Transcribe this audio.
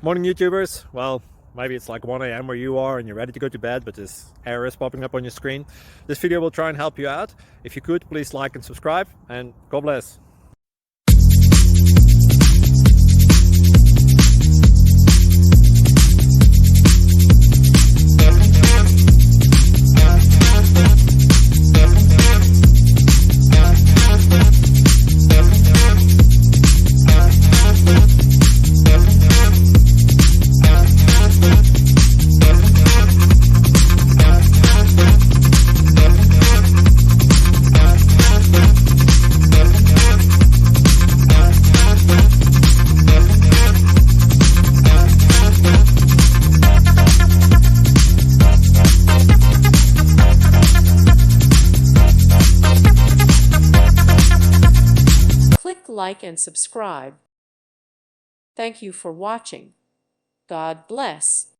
Morning YouTubers. Well, maybe it's like 1 a.m. where you are and you're ready to go to bed, but this error is popping up on your screen. This video will try and help you out. If you could, please like and subscribe, and God bless. Click like and subscribe. Thank you for watching. God bless.